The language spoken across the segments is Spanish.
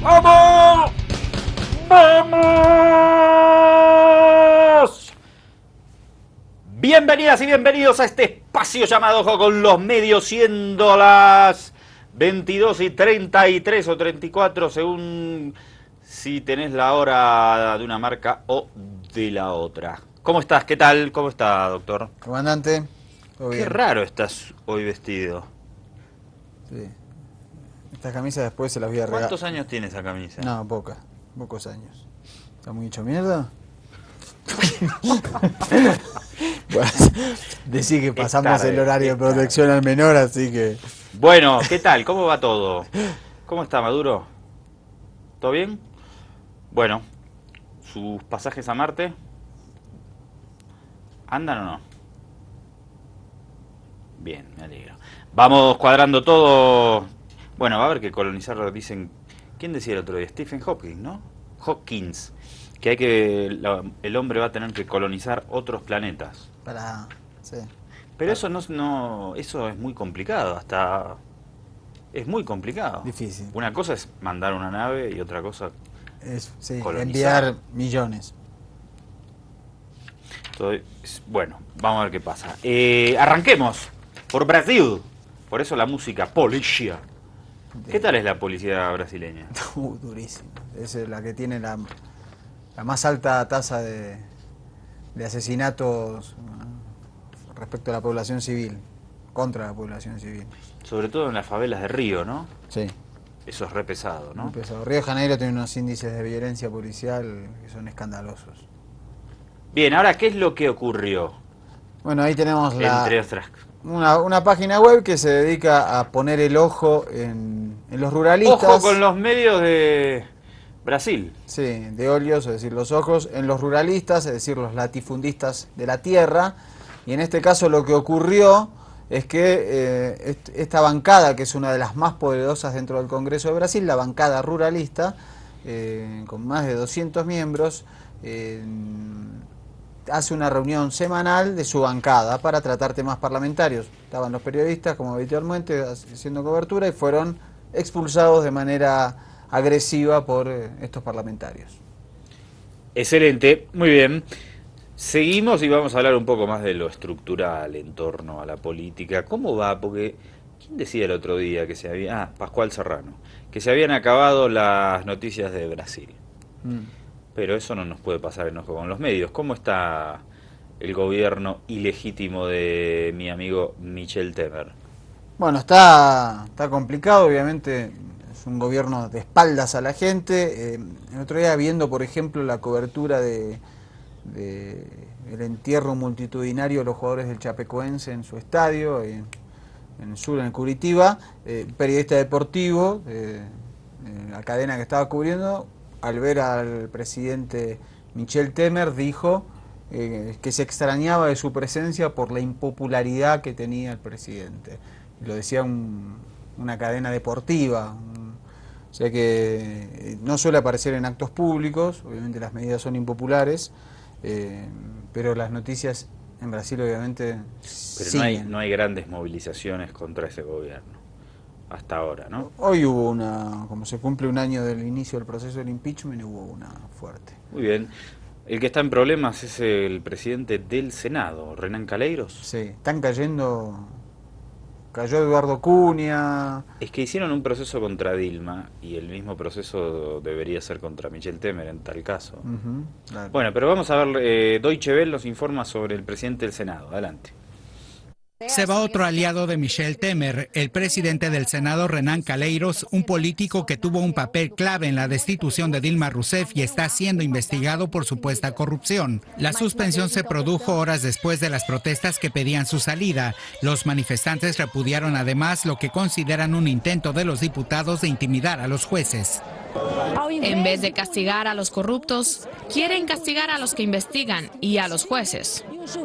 ¡Vamos! ¡Vamos! Bienvenidas y bienvenidos a este espacio llamado Ojo con los Medios, siendo las 22:33 o 34, según si tenés la hora de una marca o de la otra. ¿Cómo estás? ¿Qué tal? ¿Cómo está, doctor? Comandante, todo Qué bien. raro estás hoy vestido. Sí. Estas camisas después se las voy a regalar. ¿Cuántos años tiene esa camisa? No, pocos años. ¿Está muy hecho mierda? Bueno, decí que pasamos tarde, el horario de es tarde. protección al menor, así que... Bueno, ¿qué tal? ¿Cómo va todo? ¿Cómo está, Maduro? ¿Todo bien? Bueno, ¿sus pasajes a Marte andan o no? Bien, me alegro. Vamos cuadrando todo. Bueno, va a haber que colonizar, dicen... ¿Quién decía el otro día? Stephen Hawking, ¿no? Hawkins. Que hay que... el hombre va a tener que colonizar otros planetas. Sí. Pero eso no... Eso es muy complicado, hasta... Es muy complicado. Difícil. Una cosa es mandar una nave y otra cosa... Sí, colonizar. enviar millones. Bueno, vamos a ver qué pasa. Arranquemos por Brasil. Por eso la música, policía. ¿Qué tal es la policía brasileña? Durísimo. Es la que tiene la más alta tasa de asesinatos respecto a la población civil, contra la población civil. Sobre todo en las favelas de Río, ¿no? Sí. Eso es re pesado, ¿no? Muy pesado. Río de Janeiro tiene unos índices de violencia policial que son escandalosos. Bien, ahora, ¿qué es lo que ocurrió? Bueno, ahí tenemos Entre otras... una página web que se dedica a poner el ojo en los ruralistas. Ojo con los medios de Brasil. Sí, de óleos, es decir, los ojos en los ruralistas, es decir, los latifundistas de la tierra. Y en este caso lo que ocurrió es que esta bancada, que es una de las más poderosas dentro del Congreso de Brasil, la bancada ruralista, con más de 200 miembros, hace una reunión semanal de su bancada para tratar temas parlamentarios. Estaban los periodistas, como habitualmente, haciendo cobertura y fueron expulsados de manera agresiva por estos parlamentarios. Excelente, muy bien. Seguimos y vamos a hablar un poco más de lo estructural en torno a la política. ¿Cómo va? Porque, ¿quién decía el otro día que se había... Ah, Pascual Serrano, que se habían acabado las noticias de Brasil. Pero eso no nos puede pasar en Ojo con los Medios. ¿Cómo está el gobierno ilegítimo de mi amigo Michel Temer? Bueno, está complicado, obviamente. Es un gobierno de espaldas a la gente. El otro día, viendo, por ejemplo, la cobertura del entierro multitudinario de los jugadores del Chapecoense en su estadio, en el sur, en Curitiba, periodista deportivo, la cadena que estaba cubriendo, al ver al presidente Michel Temer, dijo que se extrañaba de su presencia por la impopularidad que tenía el presidente. Lo decía una cadena deportiva. O sea que no suele aparecer en actos públicos, obviamente las medidas son impopulares, pero las noticias en Brasil obviamente Pero siguen. no hay grandes movilizaciones contra ese gobierno, hasta ahora, ¿no? Hoy hubo como se cumple un año del inicio del proceso del impeachment, hubo una fuerte. Muy bien. El que está en problemas es el presidente del Senado, Renan Calheiros. Sí, están cayendo... Cayó Eduardo Cunha. Es que hicieron un proceso contra Dilma y el mismo proceso debería ser contra Michel Temer en tal caso. Claro. Bueno, pero vamos a ver, Deutsche Welle nos informa sobre el presidente del Senado. Adelante. Se va otro aliado de Michel Temer, el presidente del Senado Renan Calheiros, un político que tuvo un papel clave en la destitución de Dilma Rousseff y está siendo investigado por supuesta corrupción. La suspensión se produjo horas después de las protestas que pedían su salida. Los manifestantes repudiaron además lo que consideran un intento de los diputados de intimidar a los jueces. En vez de castigar a los corruptos, quieren castigar a los que investigan y a los jueces. Es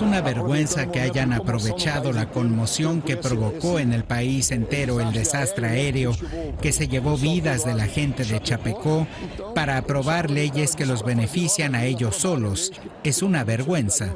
una vergüenza que hayan aprovechado la conmoción que provocó en el país entero el desastre aéreo que se llevó vidas de la gente de Chapecó para aprobar leyes que los benefician a ellos solos. Es una vergüenza.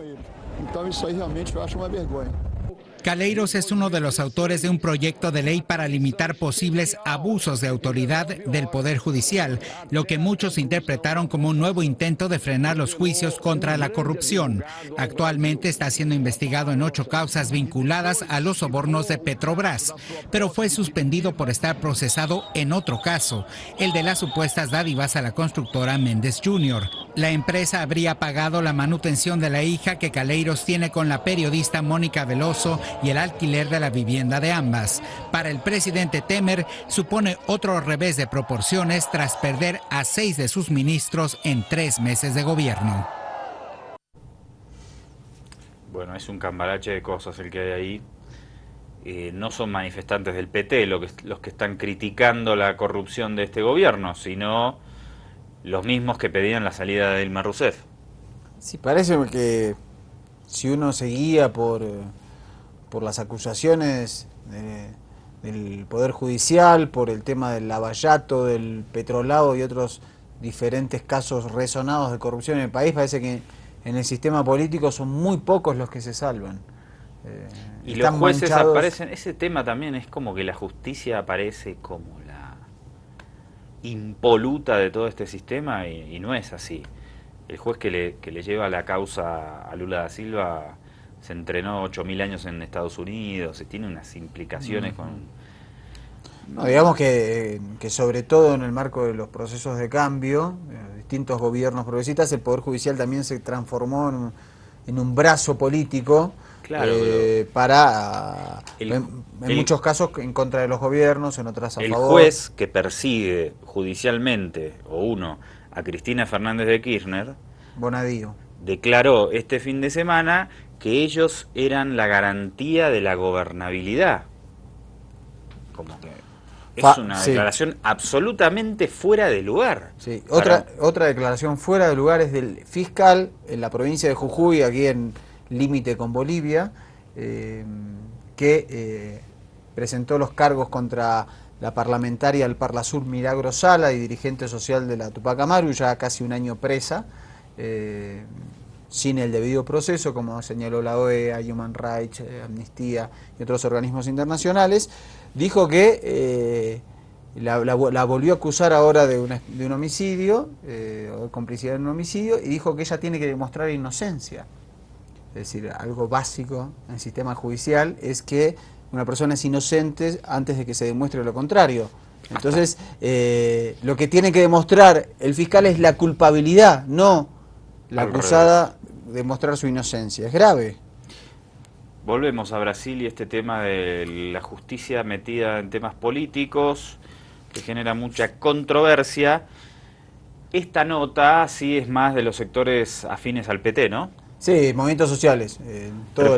Calheiros es uno de los autores de un proyecto de ley para limitar posibles abusos de autoridad del Poder Judicial, lo que muchos interpretaron como un nuevo intento de frenar los juicios contra la corrupción. Actualmente está siendo investigado en 8 causas vinculadas a los sobornos de Petrobras, pero fue suspendido por estar procesado en otro caso, el de las supuestas dádivas a la constructora Méndez Jr. La empresa habría pagado la manutención de la hija que Calheiros tiene con la periodista Mónica Veloso y el alquiler de la vivienda de ambas. Para el presidente Temer supone otro revés de proporciones tras perder a 6 de sus ministros en 3 meses de gobierno. Bueno, es un cambalache de cosas el que hay ahí. No son manifestantes del PT los que están criticando la corrupción de este gobierno, sino los mismos que pedían la salida de Dilma Rousseff. Sí, parece que si uno se guía por las acusaciones del Poder Judicial, por el tema del lavallato, del petrolado y otros diferentes casos resonados de corrupción en el país, parece que en el sistema político son muy pocos los que se salvan. Y los jueces aparecen, ese tema también es como que la justicia aparece como la impoluta de todo este sistema y no es así. El juez que le lleva la causa a Lula da Silva se entrenó 8.000 años en Estados Unidos, y tiene unas implicaciones con... No, digamos que sobre todo en el marco de los procesos de cambio, distintos gobiernos progresistas, el Poder Judicial también se transformó en un brazo político, claro, para, en muchos casos, en contra de los gobiernos, en otras a favor. El juez que persigue judicialmente, a Cristina Fernández de Kirchner, Bonadío, declaró este fin de semana que ellos eran la garantía de la gobernabilidad. Como que es una declaración absolutamente fuera de lugar. Sí. Otra declaración fuera de lugar es del fiscal en la provincia de Jujuy, aquí en límite con Bolivia, que presentó los cargos contra la parlamentaria del Parlasur Milagro Sala y dirigente social de la Tupac Amaru, ya casi un año presa, sin el debido proceso, como señaló la OEA, Human Rights, Amnistía y otros organismos internacionales. Dijo que la volvió a acusar ahora de un homicidio, o de complicidad en un homicidio, y dijo que ella tiene que demostrar inocencia. Es decir, algo básico en el sistema judicial es que una persona es inocente antes de que se demuestre lo contrario. Entonces, lo que tiene que demostrar el fiscal es la culpabilidad, no la acusada demostrar su inocencia. Es grave. Volvemos a Brasil y este tema de la justicia metida en temas políticos, que genera mucha controversia. Esta nota sí es más de los sectores afines al PT, ¿no? Sí, movimientos sociales. Todo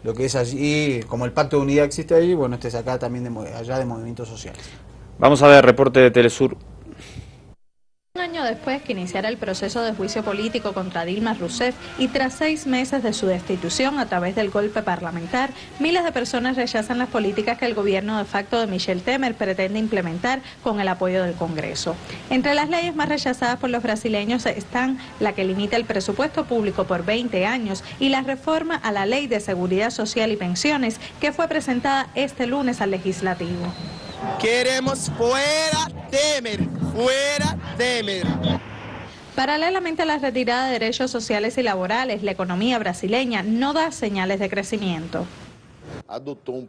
lo que es allí, como el Pacto de Unidad existe allí, bueno, este es acá también allá de movimientos sociales. Vamos a ver, reporte de Telesur. Un año después que iniciara el proceso de juicio político contra Dilma Rousseff y tras 6 meses de su destitución a través del golpe parlamentar, miles de personas rechazan las políticas que el gobierno de facto de Michel Temer pretende implementar con el apoyo del Congreso. Entre las leyes más rechazadas por los brasileños están la que limita el presupuesto público por 20 años y la reforma a la Ley de Seguridad Social y Pensiones, que fue presentada este lunes al Legislativo. Queremos fuera Temer, fuera Temer. Paralelamente a la retirada de derechos sociales y laborales, la economía brasileña no da señales de crecimiento. Adoptaron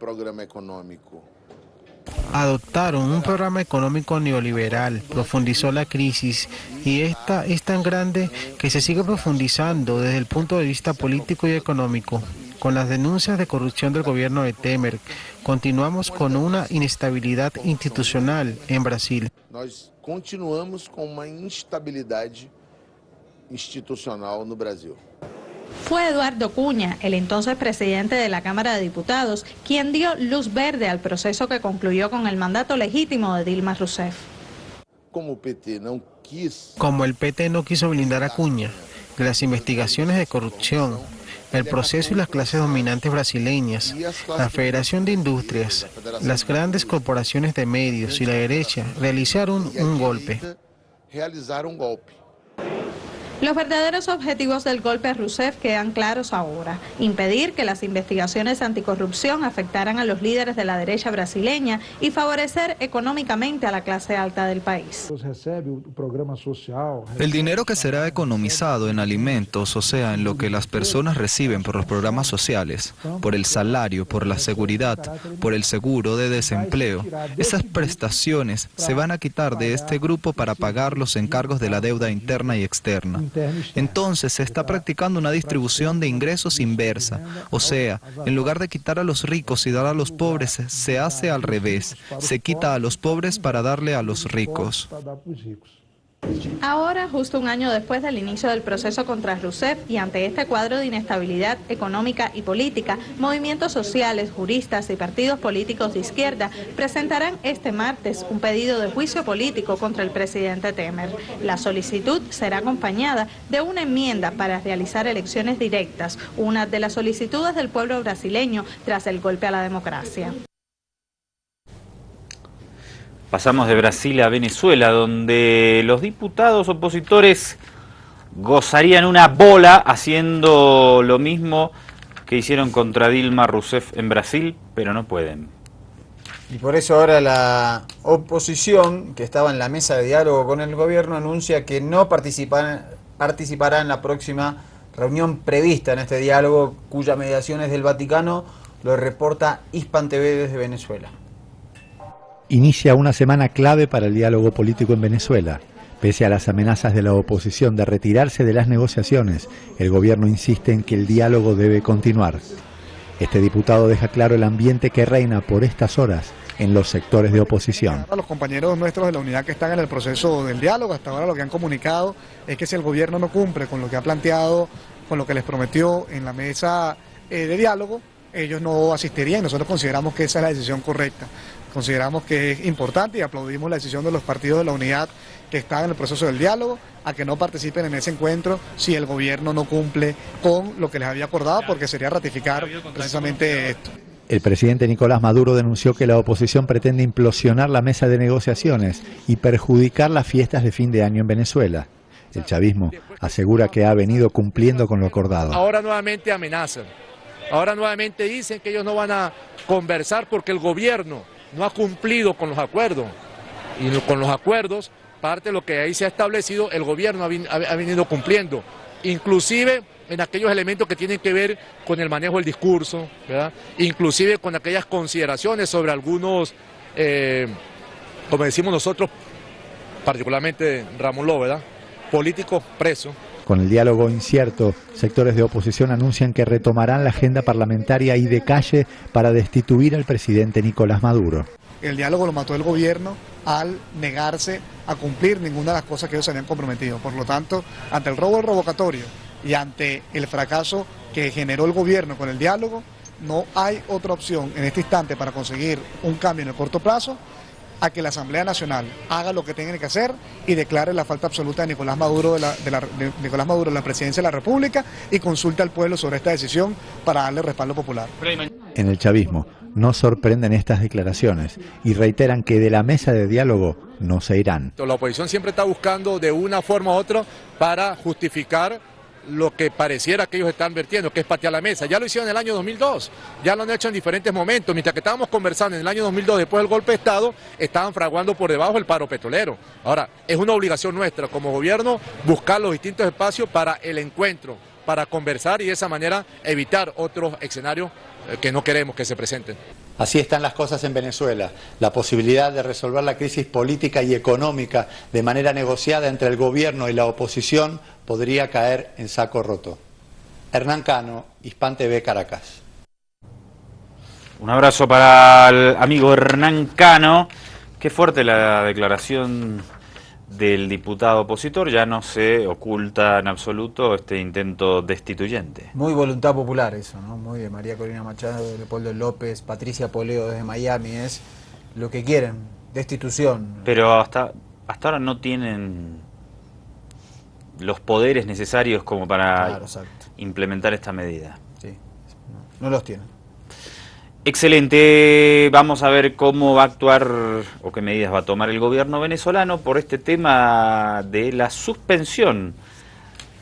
un programa económico neoliberal, profundizó la crisis y esta es tan grande que se sigue profundizando desde el punto de vista político y económico. Con las denuncias de corrupción del gobierno de Temer, continuamos con una inestabilidad institucional en Brasil. Nós continuamos con una inestabilidad institucional no Brasil. Fue Eduardo Cunha, el entonces presidente de la Cámara de Diputados, quien dio luz verde al proceso que concluyó con el mandato legítimo de Dilma Rousseff. Como el PT no quiso blindar a Cunha de las investigaciones de corrupción, el proceso y las clases dominantes brasileñas, la Federación de Industrias, las grandes corporaciones de medios y la derecha realizaron un golpe. Los verdaderos objetivos del golpe a Rousseff quedan claros ahora: impedir que las investigaciones anticorrupción afectaran a los líderes de la derecha brasileña y favorecer económicamente a la clase alta del país. El dinero que será economizado en alimentos, o sea, en lo que las personas reciben por los programas sociales, por el salario, por la seguridad, por el seguro de desempleo, esas prestaciones se van a quitar de este grupo para pagar los encargos de la deuda interna y externa. Entonces se está practicando una distribución de ingresos inversa, o sea, en lugar de quitar a los ricos y dar a los pobres, se hace al revés, se quita a los pobres para darle a los ricos. Ahora, justo un año después del inicio del proceso contra Rousseff y ante este cuadro de inestabilidad económica y política, movimientos sociales, juristas y partidos políticos de izquierda presentarán este martes un pedido de juicio político contra el presidente Temer. La solicitud será acompañada de una enmienda para realizar elecciones directas, una de las solicitudes del pueblo brasileño tras el golpe a la democracia. Pasamos de Brasil a Venezuela, donde los diputados opositores gozarían una bola haciendo lo mismo que hicieron contra Dilma Rousseff en Brasil, pero no pueden. Y por eso ahora la oposición, que estaba en la mesa de diálogo con el gobierno, anuncia que no participará en la próxima reunión prevista en este diálogo, cuya mediación es del Vaticano. Lo reporta Hispan TV desde Venezuela. Inicia una semana clave para el diálogo político en Venezuela. Pese a las amenazas de la oposición de retirarse de las negociaciones, el gobierno insiste en que el diálogo debe continuar. Este diputado deja claro el ambiente que reina por estas horas en los sectores de oposición. A los compañeros nuestros de la unidad que están en el proceso del diálogo, hasta ahora lo que han comunicado es que si el gobierno no cumple con lo que ha planteado, con lo que les prometió en la mesa de diálogo, ellos no asistirían. Nosotros consideramos que esa es la decisión correcta. Consideramos que es importante y aplaudimos la decisión de los partidos de la unidad que están en el proceso del diálogo a que no participen en ese encuentro si el gobierno no cumple con lo que les había acordado, porque sería ratificar precisamente esto. El presidente Nicolás Maduro denunció que la oposición pretende implosionar la mesa de negociaciones y perjudicar las fiestas de fin de año en Venezuela. El chavismo asegura que ha venido cumpliendo con lo acordado. Ahora nuevamente amenazan, ahora nuevamente dicen que ellos no van a conversar porque el gobierno no ha cumplido con los acuerdos, y con los acuerdos, parte de lo que ahí se ha establecido, el gobierno ha venido cumpliendo, inclusive en aquellos elementos que tienen que ver con el manejo del discurso, ¿verdad? Inclusive con aquellas consideraciones sobre algunos, como decimos nosotros, particularmente Ramón Ló, ¿verdad? Políticos presos. Con el diálogo incierto, sectores de oposición anuncian que retomarán la agenda parlamentaria y de calle para destituir al presidente Nicolás Maduro. El diálogo lo mató el gobierno al negarse a cumplir ninguna de las cosas que ellos se habían comprometido. Por lo tanto, ante el robo del revocatorio y ante el fracaso que generó el gobierno con el diálogo, no hay otra opción en este instante para conseguir un cambio en el corto plazo a que la Asamblea Nacional haga lo que tenga que hacer y declare la falta absoluta de Nicolás Maduro de la presidencia de la República y consulte al pueblo sobre esta decisión para darle respaldo popular. En el chavismo no sorprenden estas declaraciones y reiteran que de la mesa de diálogo no se irán. La oposición siempre está buscando de una forma u otra para justificar lo que pareciera que ellos están vertiendo, que es patear la mesa. Ya lo hicieron en el año 2002, ya lo han hecho en diferentes momentos. Mientras que estábamos conversando en el año 2002, después del golpe de Estado, estaban fraguando por debajo el paro petrolero. Ahora, es una obligación nuestra como gobierno buscar los distintos espacios para el encuentro, para conversar y de esa manera evitar otros escenarios que no queremos que se presenten. Así están las cosas en Venezuela. La posibilidad de resolver la crisis política y económica de manera negociada entre el gobierno y la oposición podría caer en saco roto. Hernán Cano, Hispan TV, Caracas. Un abrazo para el amigo Hernán Cano. Qué fuerte la declaración del diputado opositor, ya no se oculta en absoluto este intento destituyente. Muy voluntad popular eso, ¿no? Muy de María Corina Machado, de Leopoldo López, Patricia Poleo desde Miami, es lo que quieren, destitución. Pero hasta ahora no tienen los poderes necesarios como para implementar esta medida. Sí, no los tienen. Excelente, vamos a ver cómo va a actuar o qué medidas va a tomar el gobierno venezolano por este tema de la suspensión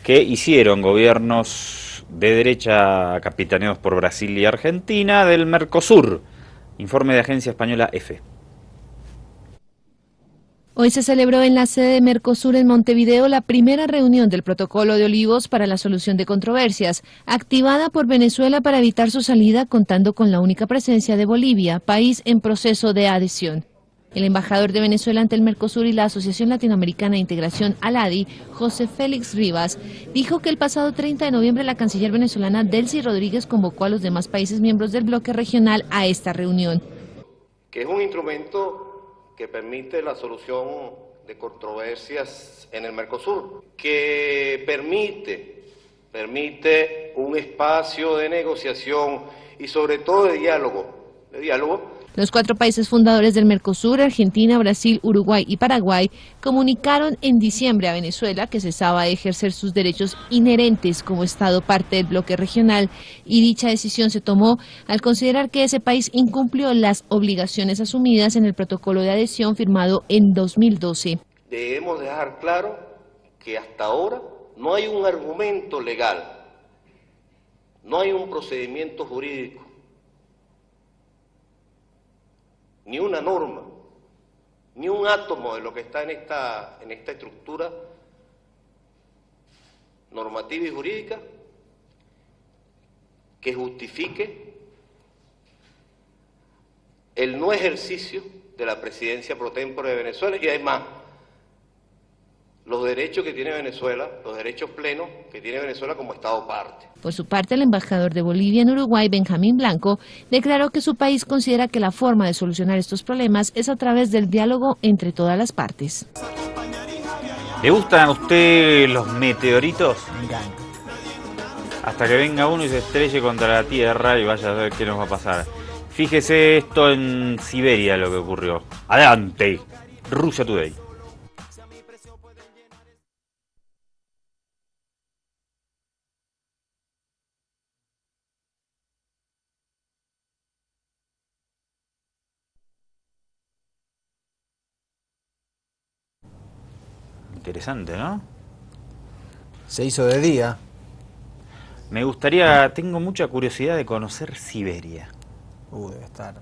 que hicieron gobiernos de derecha capitaneados por Brasil y Argentina del Mercosur. Informe de agencia española EFE. Hoy se celebró en la sede de Mercosur en Montevideo la primera reunión del Protocolo de Olivos para la solución de controversias, activada por Venezuela para evitar su salida, contando con la única presencia de Bolivia, país en proceso de adhesión. El embajador de Venezuela ante el Mercosur y la Asociación Latinoamericana de Integración, ALADI, José Félix Rivas, dijo que el pasado 30 de noviembre la canciller venezolana Delcy Rodríguez convocó a los demás países miembros del bloque regional a esta reunión. Que es un instrumento que permite la solución de controversias en el Mercosur, que permite un espacio de negociación y sobre todo de diálogo. Los 4 países fundadores del Mercosur, Argentina, Brasil, Uruguay y Paraguay, comunicaron en diciembre a Venezuela que cesaba de ejercer sus derechos inherentes como Estado parte del bloque regional, y dicha decisión se tomó al considerar que ese país incumplió las obligaciones asumidas en el protocolo de adhesión firmado en 2012. Debemos dejar claro que hasta ahora no hay un argumento legal, no hay un procedimiento jurídico, ni una norma, ni un átomo de lo que está en esta estructura normativa y jurídica que justifique el no ejercicio de la presidencia pro tempore de Venezuela y además los derechos que tiene Venezuela, los derechos plenos que tiene Venezuela como Estado parte. Por su parte, el embajador de Bolivia en Uruguay, Benjamín Blanco, declaró que su país considera que la forma de solucionar estos problemas es a través del diálogo entre todas las partes. ¿Le gustan a usted los meteoritos? Me encanta. Hasta que venga uno y se estrelle contra la Tierra y vaya a ver qué nos va a pasar. Fíjese esto en Siberia lo que ocurrió. Adelante, Russia Today. Interesante, ¿no? Se hizo de día. Me gustaría, tengo mucha curiosidad de conocer Siberia. Debe estar.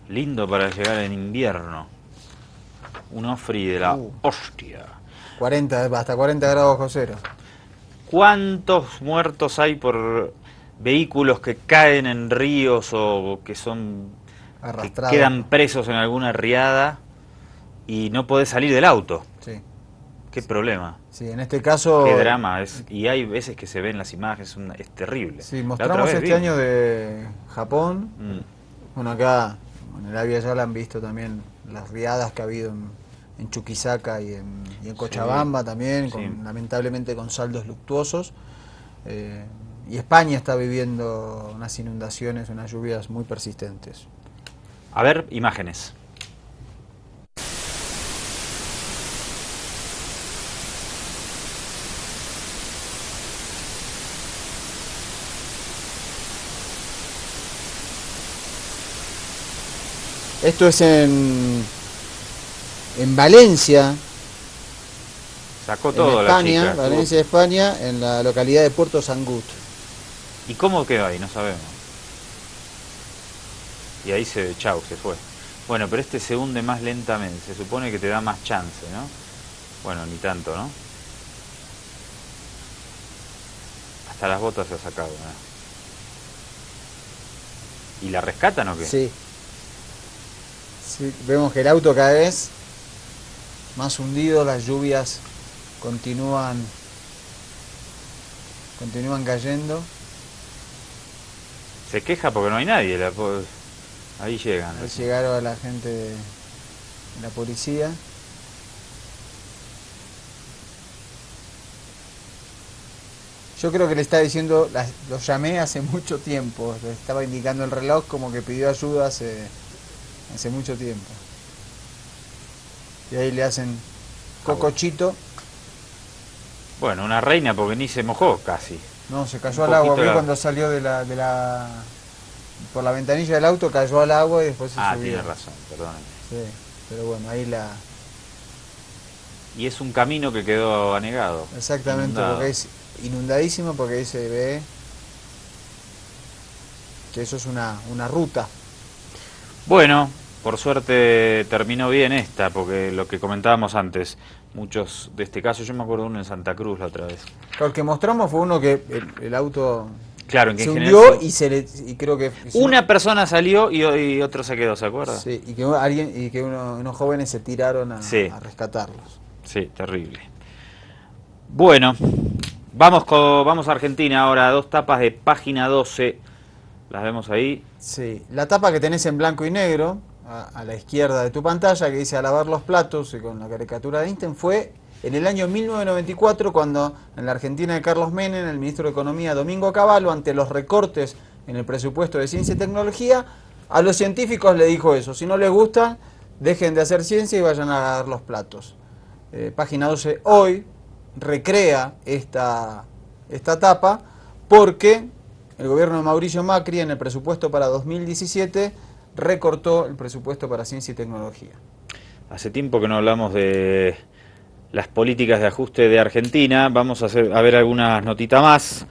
Lindo para llegar en invierno. Un ofri de la hostia. 40, hasta 40 grados bajo cero. ¿Cuántos muertos hay por vehículos que caen en ríos o que son arrastrados, que quedan presos en alguna riada y no podés salir del auto? Sí. Qué problema. Sí, en este caso... Qué drama. Y hay veces que se ven las imágenes, es terrible. Sí, mostramos este año de Japón. Bueno, acá en el Avia ya la han visto también las riadas que ha habido en Chuquisaca y en Cochabamba también, lamentablemente con saldos luctuosos. Y España está viviendo unas inundaciones, unas lluvias muy persistentes. A ver, imágenes. Esto es en Valencia. Sacó todo en España, la chica. Valencia, España, en la localidad de Puerto Sangut. ¿Y cómo quedó ahí? No sabemos. Y ahí se fue. Bueno, pero este se hunde más lentamente. Se supone que te da más chance, ¿no? Bueno, ni tanto, ¿no? Hasta las botas se ha sacado, ¿no? ¿Y la rescatan o qué? Sí. Sí, vemos que el auto cada vez más hundido, las lluvias continúan cayendo. Se queja porque no hay nadie, ahí llegan. Ahí llegaron la gente de la policía. Yo creo que le está diciendo, lo llamé hace mucho tiempo, le estaba indicando el reloj como que pidió ayuda hace mucho tiempo. Y ahí le hacen cocochito. Bueno, una reina porque ni se mojó casi. No, se cayó al agua. Cuando salió por la ventanilla del auto cayó al agua y después se subió. Tiene razón, perdóname. Sí, pero bueno, ahí Y es un camino que quedó anegado. Exactamente, inundado. porque es inundadísimo, porque ahí se ve que eso es una ruta. Bueno, por suerte terminó bien esta, porque lo que comentábamos antes, muchos de este caso, yo me acuerdo uno en Santa Cruz la otra vez. Lo que mostramos fue uno que el auto Claro, en que se en hundió general y creo que... una persona salió y otro se quedó, ¿se acuerda? Sí, y que unos jóvenes se tiraron a rescatarlos. Sí, terrible. Bueno, vamos a Argentina ahora, 2 tapas de página 12. ¿Las vemos ahí? Sí, la tapa que tenés en blanco y negro, a la izquierda de tu pantalla, que dice a lavar los platos, y con la caricatura de Einstein, fue en el año 1994, cuando en la Argentina de Carlos Menem, el ministro de Economía Domingo Cavallo, ante los recortes en el presupuesto de ciencia y tecnología, a los científicos le dijo eso: si no les gusta, dejen de hacer ciencia y vayan a lavar los platos. Página 12 hoy recrea esta tapa porque el gobierno de Mauricio Macri, en el presupuesto para 2017, recortó el presupuesto para ciencia y tecnología. Hace tiempo que no hablamos de las políticas de ajuste de Argentina. Vamos a ver algunas notitas más.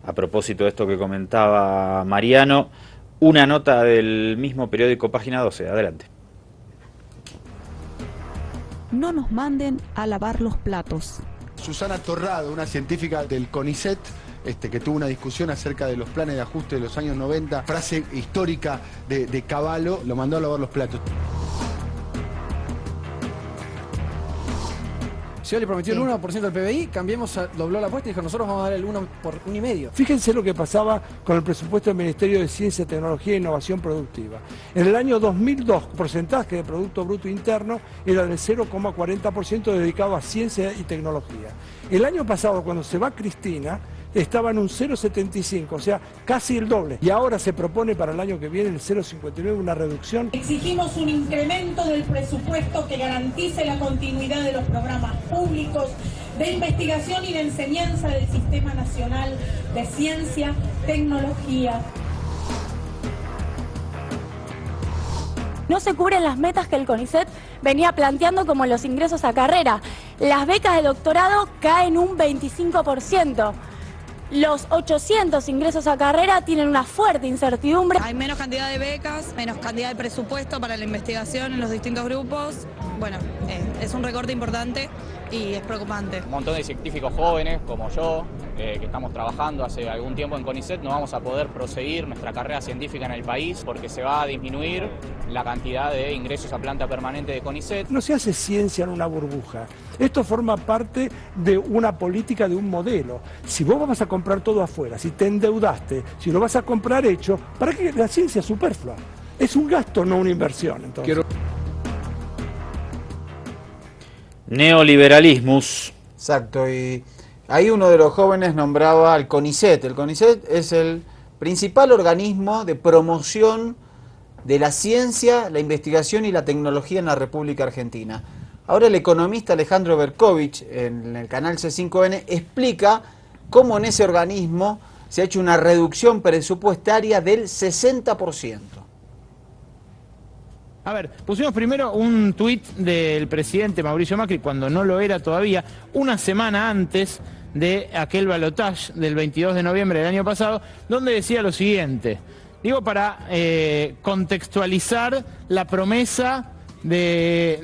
A propósito de esto que comentaba Mariano, una nota del mismo periódico Página 12. Adelante. No nos manden a lavar los platos. Susana Torrado, una científica del CONICET, que tuvo una discusión acerca de los planes de ajuste de los años 90, frase histórica de Cavallo, lo mandó a lavar los platos. Si yo le prometió el 1% del PBI, dobló la apuesta y dijo, nosotros vamos a dar el 1 por 1,5. Fíjense lo que pasaba con el presupuesto del Ministerio de Ciencia, Tecnología e Innovación Productiva. En el año 2002, el porcentaje de Producto Bruto Interno era del 0,40% dedicado a ciencia y tecnología. El año pasado, cuando se va Cristina, estaba en un 0,75, o sea, casi el doble. Y ahora se propone para el año que viene el 0,59, una reducción. Exigimos un incremento del presupuesto que garantice la continuidad de los programas públicos de investigación y de enseñanza del Sistema Nacional de Ciencia, Tecnología. No se cubren las metas que el CONICET venía planteando, como los ingresos a carrera. Las becas de doctorado caen un 25%. Los 800 ingresos a carrera tienen una fuerte incertidumbre. Hay menos cantidad de becas, menos cantidad de presupuesto para la investigación en los distintos grupos. Bueno, es un recorte importante y es preocupante. Un montón de científicos jóvenes como yo, que estamos trabajando hace algún tiempo en CONICET, no vamos a poder proseguir nuestra carrera científica en el país porque se va a disminuir la cantidad de ingresos a planta permanente de CONICET. No se hace ciencia en una burbuja. Esto forma parte de una política, de un modelo. Si vos vas a comprar todo afuera, si te endeudaste, si lo vas a comprar hecho, ¿para qué? La ciencia es superflua. Es un gasto, no una inversión. Entonces. Neoliberalismus. Exacto, y ahí uno de los jóvenes nombraba al CONICET. El CONICET es el principal organismo de promoción de la ciencia, la investigación y la tecnología en la República Argentina. Ahora el economista Alejandro Berkovich, en el canal C5N, explica cómo en ese organismo se ha hecho una reducción presupuestaria del 60%. A ver, pusimos primero un tuit del presidente Mauricio Macri, cuando no lo era todavía, una semana antes de aquel balotaje del 22 de noviembre del año pasado, donde decía lo siguiente. Digo, para contextualizar la promesa de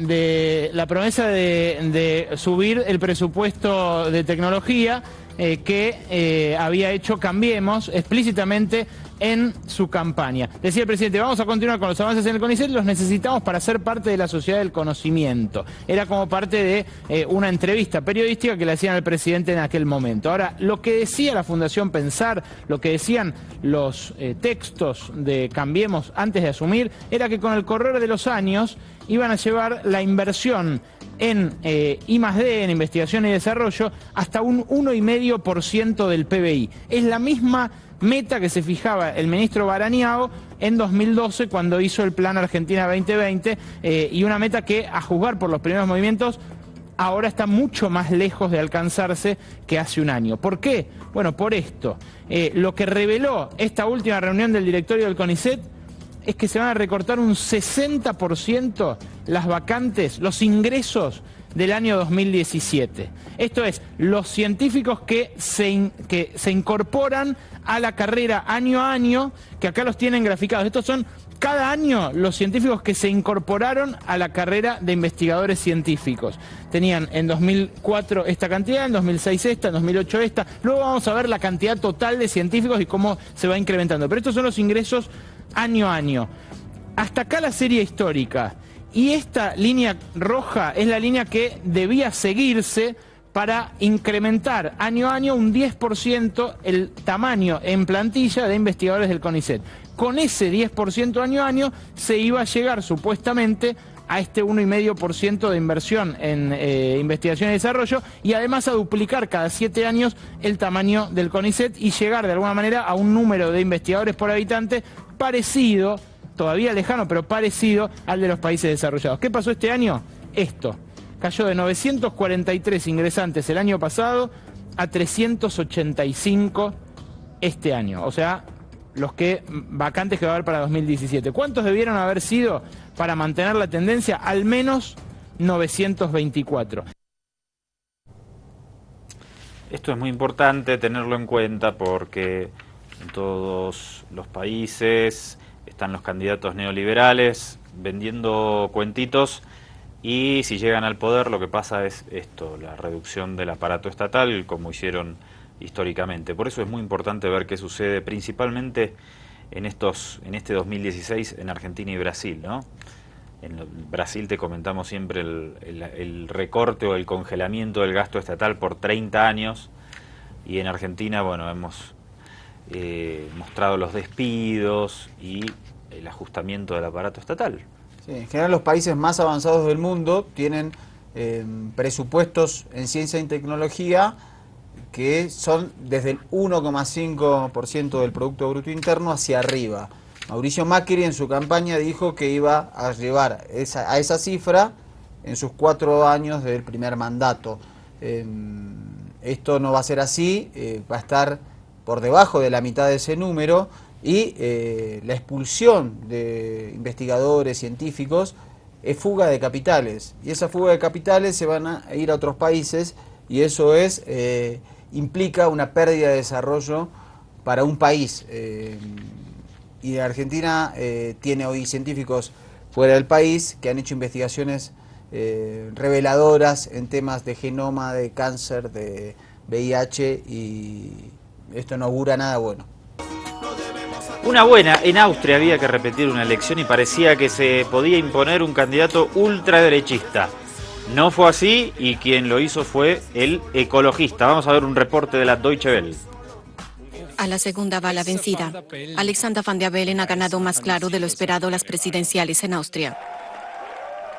subir el presupuesto de tecnología que había hecho Cambiemos explícitamente en su campaña. Decía el presidente, vamos a continuar con los avances en el CONICET, los necesitamos para ser parte de la sociedad del conocimiento. Era como parte de una entrevista periodística que le hacían al presidente en aquel momento. Ahora, lo que decía la Fundación Pensar, lo que decían los textos de Cambiemos antes de asumir, era que con el correr de los años iban a llevar la inversión en I+D, en investigación y desarrollo, hasta un 1,5% del PBI. Es la misma meta que se fijaba el ministro Barañao en 2012 cuando hizo el Plan Argentina 2020 y una meta que, a juzgar por los primeros movimientos, ahora está mucho más lejos de alcanzarse que hace un año. ¿Por qué? Bueno, por esto. Lo que reveló esta última reunión del directorio del CONICET es que se van a recortar un 60% las vacantes, los ingresos del año 2017. Esto es, los científicos que se incorporan a la carrera año a año, que acá los tienen graficados. Estos son cada año los científicos que se incorporaron a la carrera de investigadores científicos. Tenían en 2004 esta cantidad, en 2006 esta, en 2008 esta. Luego vamos a ver la cantidad total de científicos y cómo se va incrementando. Pero estos son los ingresos año a año. Hasta acá la serie histórica. Y esta línea roja es la línea que debía seguirse para incrementar año a año un 10% el tamaño en plantilla de investigadores del CONICET. Con ese 10% año a año se iba a llegar supuestamente a este 1,5% de inversión en investigación y desarrollo, y además a duplicar cada 7 años el tamaño del CONICET y llegar de alguna manera a un número de investigadores por habitante parecido, todavía lejano, pero parecido al de los países desarrollados. ¿Qué pasó este año? Esto. Cayó de 943 ingresantes el año pasado a 385 este año. O sea, los vacantes que va a haber para 2017. ¿Cuántos debieron haber sido para mantener la tendencia? Al menos 924. Esto es muy importante tenerlo en cuenta porque en todos los países están los candidatos neoliberales vendiendo cuentitos. Y si llegan al poder, lo que pasa es esto, la reducción del aparato estatal, como hicieron históricamente. Por eso es muy importante ver qué sucede, principalmente en este 2016 en Argentina y Brasil, ¿no? En Brasil te comentamos siempre el recorte o el congelamiento del gasto estatal por 30 años, y en Argentina, bueno, hemos mostrado los despidos y el ajustamiento del aparato estatal. Sí, en general los países más avanzados del mundo tienen presupuestos en ciencia y tecnología que son desde el 1,5% del Producto Bruto Interno hacia arriba. Mauricio Macri en su campaña dijo que iba a llevar a esa cifra en sus 4 años del primer mandato. Esto no va a ser así, va a estar por debajo de la mitad de ese número. Y la expulsión de investigadores científicos es fuga de capitales, y esa fuga de capitales se van a ir a otros países, y eso implica una pérdida de desarrollo para un país. Y Argentina tiene hoy científicos fuera del país que han hecho investigaciones reveladoras en temas de genoma, de cáncer, de VIH, y esto no augura nada bueno. Una buena, en Austria había que repetir una elección y parecía que se podía imponer un candidato ultraderechista. No fue así, y quien lo hizo fue el ecologista. Vamos a ver un reporte de la Deutsche Welle. A la segunda va la vencida. Alexander Van der Bellen ha ganado más claro de lo esperado las presidenciales en Austria.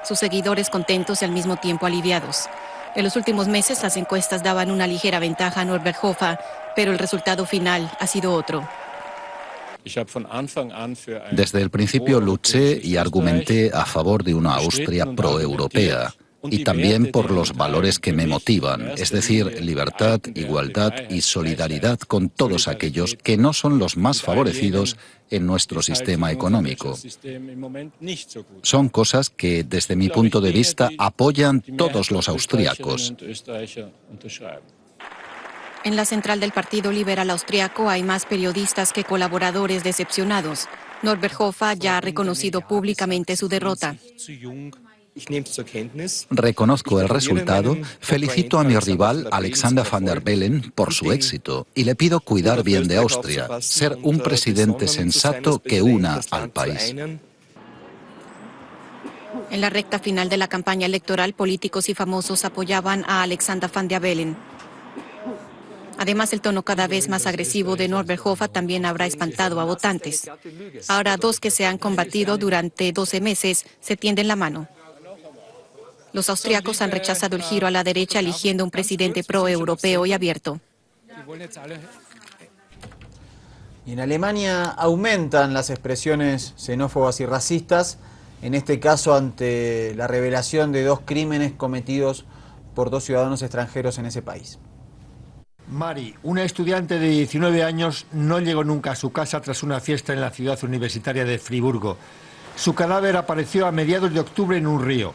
Sus seguidores contentos y al mismo tiempo aliviados. En los últimos meses las encuestas daban una ligera ventaja a Norbert Hofer, pero el resultado final ha sido otro. Desde el principio luché y argumenté a favor de una Austria proeuropea, y también por los valores que me motivan, es decir, libertad, igualdad y solidaridad con todos aquellos que no son los más favorecidos en nuestro sistema económico. Son cosas que, desde mi punto de vista, apoyan todos los austríacos. En la central del Partido Liberal Austriaco hay más periodistas que colaboradores decepcionados. Norbert Hofer ya ha reconocido públicamente su derrota. Reconozco el resultado, felicito a mi rival Alexander Van der Bellen por su éxito y le pido cuidar bien de Austria, ser un presidente sensato que una al país. En la recta final de la campaña electoral, políticos y famosos apoyaban a Alexander Van der Bellen. Además, el tono cada vez más agresivo de Norbert Hofer también habrá espantado a votantes. Ahora, dos que se han combatido durante 12 meses se tienden la mano. Los austriacos han rechazado el giro a la derecha, eligiendo un presidente pro-europeo y abierto. Y en Alemania aumentan las expresiones xenófobas y racistas, en este caso ante la revelación de 2 crímenes cometidos por 2 ciudadanos extranjeros en ese país. Mari, una estudiante de 19 años, no llegó nunca a su casa tras una fiesta en la ciudad universitaria de Friburgo. Su cadáver apareció a mediados de octubre en un río.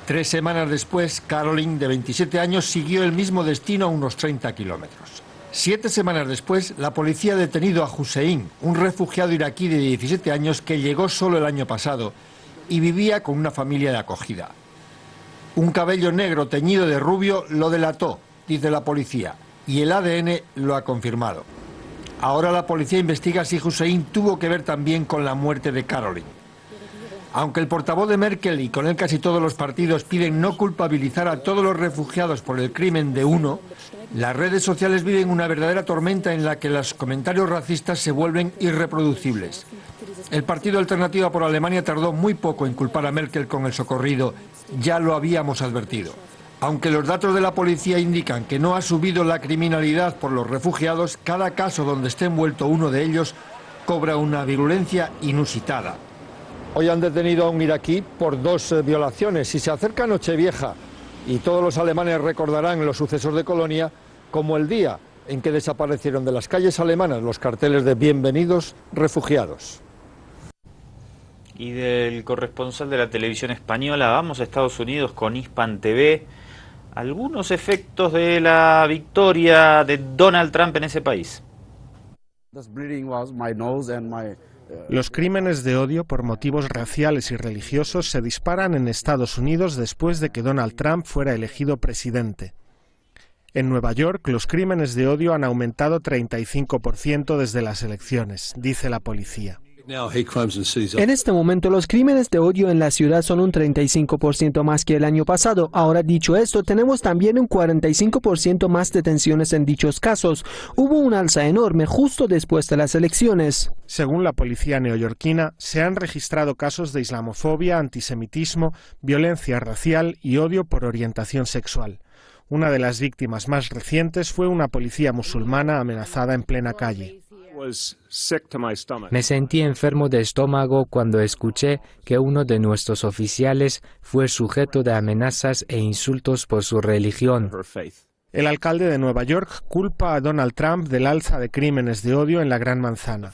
3 semanas después, Caroline, de 27 años, siguió el mismo destino a unos 30 kilómetros. 7 semanas después, la policía ha detenido a Hussein, un refugiado iraquí de 17 años que llegó solo el año pasado y vivía con una familia de acogida. Un cabello negro teñido de rubio lo delató, dice la policía, y el ADN lo ha confirmado. Ahora la policía investiga si Hussein tuvo que ver también con la muerte de Caroline. Aunque el portavoz de Merkel y con él casi todos los partidos piden no culpabilizar a todos los refugiados por el crimen de uno, las redes sociales viven una verdadera tormenta en la que los comentarios racistas se vuelven irreproducibles. El Partido Alternativa por Alemania tardó muy poco en culpar a Merkel con el socorrido, ya lo habíamos advertido. Aunque los datos de la policía indican que no ha subido la criminalidad por los refugiados, cada caso donde esté envuelto uno de ellos cobra una virulencia inusitada. Hoy han detenido a un iraquí por 2 violaciones y se acerca Nochevieja y todos los alemanes recordarán los sucesos de Colonia como el día en que desaparecieron de las calles alemanas los carteles de bienvenidos refugiados. Y del corresponsal de la televisión española vamos a Estados Unidos con Hispan TV. Algunos efectos de la victoria de Donald Trump en ese país. Los crímenes de odio por motivos raciales y religiosos se disparan en Estados Unidos después de que Donald Trump fuera elegido presidente. En Nueva York, los crímenes de odio han aumentado 35% desde las elecciones, dice la policía. En este momento los crímenes de odio en la ciudad son un 35% más que el año pasado. Ahora, dicho esto, tenemos también un 45% más detenciones en dichos casos. Hubo un alza enorme justo después de las elecciones. Según la policía neoyorquina, se han registrado casos de islamofobia, antisemitismo, violencia racial y odio por orientación sexual. Una de las víctimas más recientes fue una policía musulmana amenazada en plena calle. Me sentí enfermo de estómago cuando escuché que uno de nuestros oficiales fue sujeto de amenazas e insultos por su religión. El alcalde de Nueva York culpa a Donald Trump del alza de crímenes de odio en la Gran Manzana.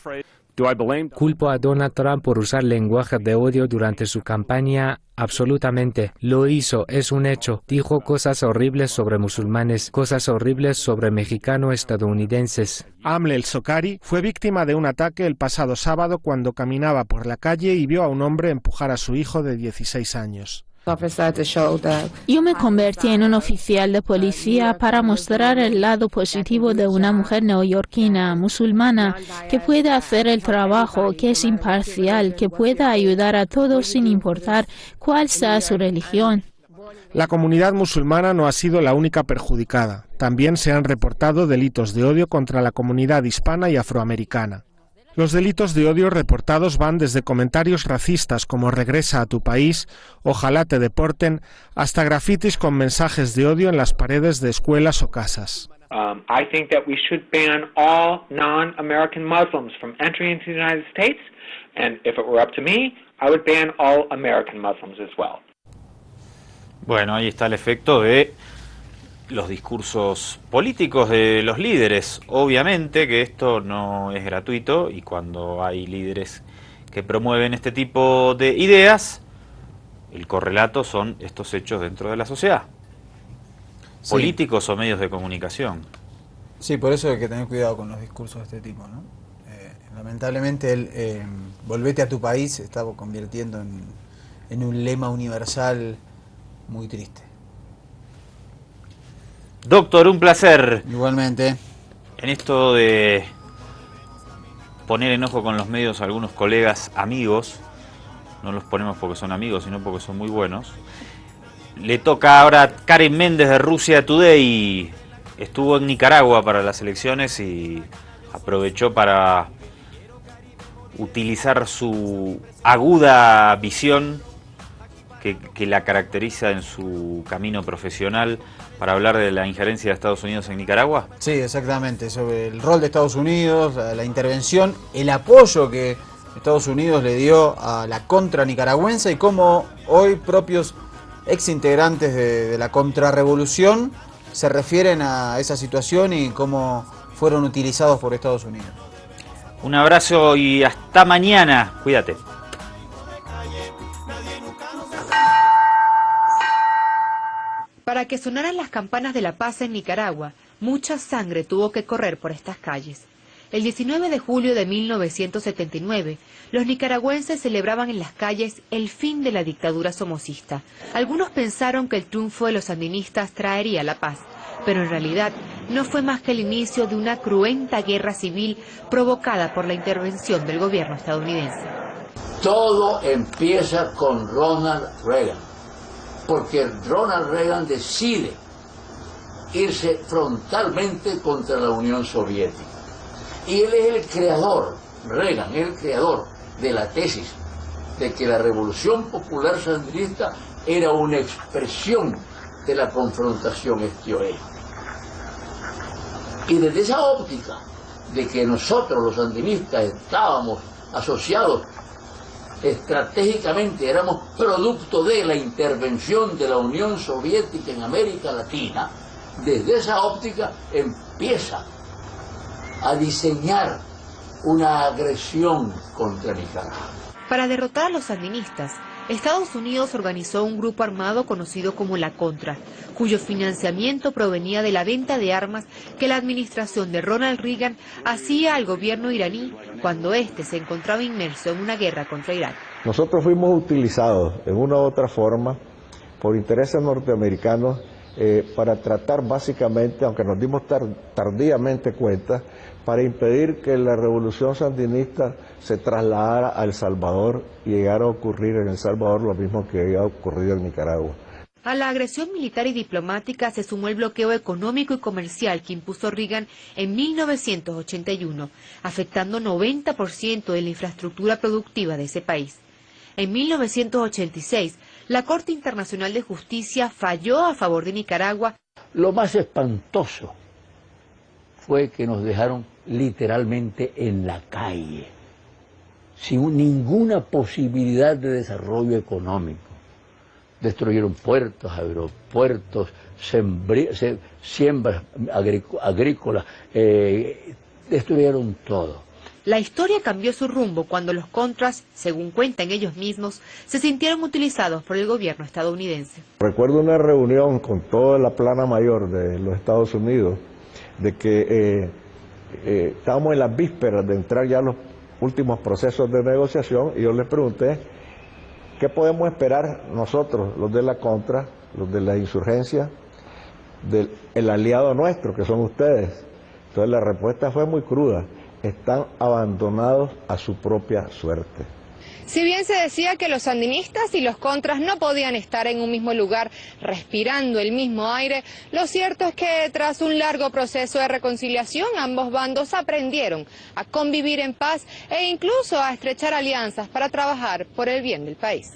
¿Culpo a Donald Trump por usar lenguaje de odio durante su campaña? Absolutamente. Lo hizo, es un hecho. Dijo cosas horribles sobre musulmanes, cosas horribles sobre mexicano-estadounidenses. Amle El-Sokari fue víctima de un ataque el pasado sábado cuando caminaba por la calle y vio a un hombre empujar a su hijo de 16 años. Yo me convertí en un oficial de policía para mostrar el lado positivo de una mujer neoyorquina, musulmana, que puede hacer el trabajo, que es imparcial, que pueda ayudar a todos sin importar cuál sea su religión. La comunidad musulmana no ha sido la única perjudicada. También se han reportado delitos de odio contra la comunidad hispana y afroamericana. Los delitos de odio reportados van desde comentarios racistas como "regresa a tu país", "ojalá te deporten", hasta grafitis con mensajes de odio en las paredes de escuelas o casas. I think that we should ban all non-American Muslims from entering into the United States, and if it were up to me, I would ban all American Muslims as well. Bueno, ahí está el efecto de los discursos políticos de los líderes. Obviamente que esto no es gratuito y cuando hay líderes que promueven este tipo de ideas, el correlato son estos hechos dentro de la sociedad. Sí. Políticos o medios de comunicación. Sí, por eso hay que tener cuidado con los discursos de este tipo, ¿no? Lamentablemente el volvete a tu país se está convirtiendo en un lema universal muy triste. Doctor, un placer. Igualmente. En esto de poner en ojo con los medios a algunos colegas amigos, no los ponemos porque son amigos, sino porque son muy buenos. Le toca ahora a Karen Méndez de Russia Today. Estuvo en Nicaragua para las elecciones y aprovechó para utilizar su aguda visión que la caracteriza en su camino profesional para hablar de la injerencia de Estados Unidos en Nicaragua. Sí, exactamente, sobre el rol de Estados Unidos, la intervención, el apoyo que Estados Unidos le dio a la contra nicaragüense y cómo hoy propios exintegrantes de la contrarrevolución se refieren a esa situación y cómo fueron utilizados por Estados Unidos. Un abrazo y hasta mañana. Cuídate. Para que sonaran las campanas de la paz en Nicaragua, mucha sangre tuvo que correr por estas calles. El 19 de julio de 1979, los nicaragüenses celebraban en las calles el fin de la dictadura somocista. Algunos pensaron que el triunfo de los sandinistas traería la paz, pero en realidad no fue más que el inicio de una cruenta guerra civil provocada por la intervención del gobierno estadounidense. Todo empieza con Ronald Reagan, porque Ronald Reagan decide irse frontalmente contra la Unión Soviética. Y él es el creador, Reagan es el creador de la tesis de que la Revolución Popular Sandinista era una expresión de la confrontación este-oeste. Y desde esa óptica de que nosotros los sandinistas estábamos asociados estratégicamente, éramos producto de la intervención de la Unión Soviética en América Latina, desde esa óptica empieza a diseñar una agresión contra Nicaragua. Para derrotar a los sandinistas, Estados Unidos organizó un grupo armado conocido como la Contra, cuyo financiamiento provenía de la venta de armas que la administración de Ronald Reagan hacía al gobierno iraní cuando éste se encontraba inmerso en una guerra contra Irak. Nosotros fuimos utilizados en una u otra forma por intereses norteamericanos para tratar básicamente, aunque nos dimos tardíamente cuenta, para impedir que la revolución sandinista se trasladara a El Salvador y llegara a ocurrir en El Salvador lo mismo que había ocurrido en Nicaragua. A la agresión militar y diplomática se sumó el bloqueo económico y comercial que impuso Reagan en 1981, afectando 90% de la infraestructura productiva de ese país. En 1986, la Corte Internacional de Justicia falló a favor de Nicaragua. Lo más espantoso fue que nos dejaron literalmente en la calle, sin ninguna posibilidad de desarrollo económico. Destruyeron puertos, aeropuertos, siembras agrícolas, destruyeron todo. La historia cambió su rumbo cuando los contras, según cuentan ellos mismos, se sintieron utilizados por el gobierno estadounidense. Recuerdo una reunión con toda la plana mayor de los Estados Unidos, de que estábamos en las vísperas de entrar ya a los últimos procesos de negociación, y yo les pregunté, ¿qué podemos esperar nosotros, los de la Contra, los de la insurgencia, del aliado nuestro, que son ustedes? Entonces la respuesta fue muy cruda: están abandonados a su propia suerte. Si bien se decía que los sandinistas y los contras no podían estar en un mismo lugar respirando el mismo aire, lo cierto es que tras un largo proceso de reconciliación ambos bandos aprendieron a convivir en paz e incluso a estrechar alianzas para trabajar por el bien del país.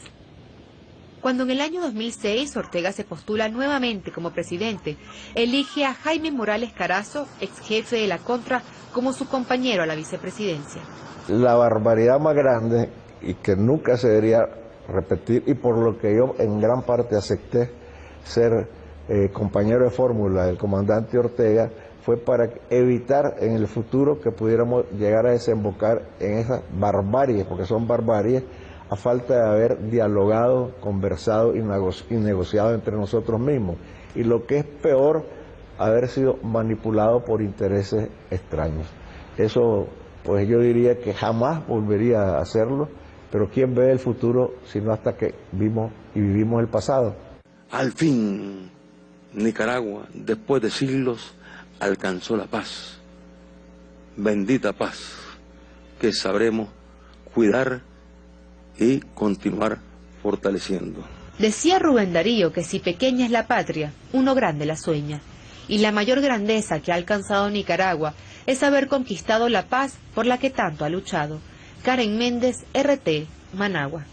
Cuando en el año 2006 Ortega se postula nuevamente como presidente, elige a Jaime Morales Carazo, ex jefe de la Contra, como su compañero a la vicepresidencia. La barbaridad más grande, y que nunca se debería repetir, y por lo que yo en gran parte acepté ser compañero de fórmula del comandante Ortega, fue para evitar en el futuro que pudiéramos llegar a desembocar en esas barbaries, porque son barbaries, a falta de haber dialogado, conversado y negociado entre nosotros mismos. Y lo que es peor, haber sido manipulado por intereses extraños. Eso, pues yo diría que jamás volvería a hacerlo, pero ¿quién ve el futuro sino hasta que vimos y vivimos el pasado? Al fin, Nicaragua, después de siglos, alcanzó la paz. Bendita paz, que sabremos cuidar y continuar fortaleciendo. Decía Rubén Darío que si pequeña es la patria, uno grande la sueña. Y la mayor grandeza que ha alcanzado Nicaragua es haber conquistado la paz por la que tanto ha luchado. Karen Méndez, RT, Managua.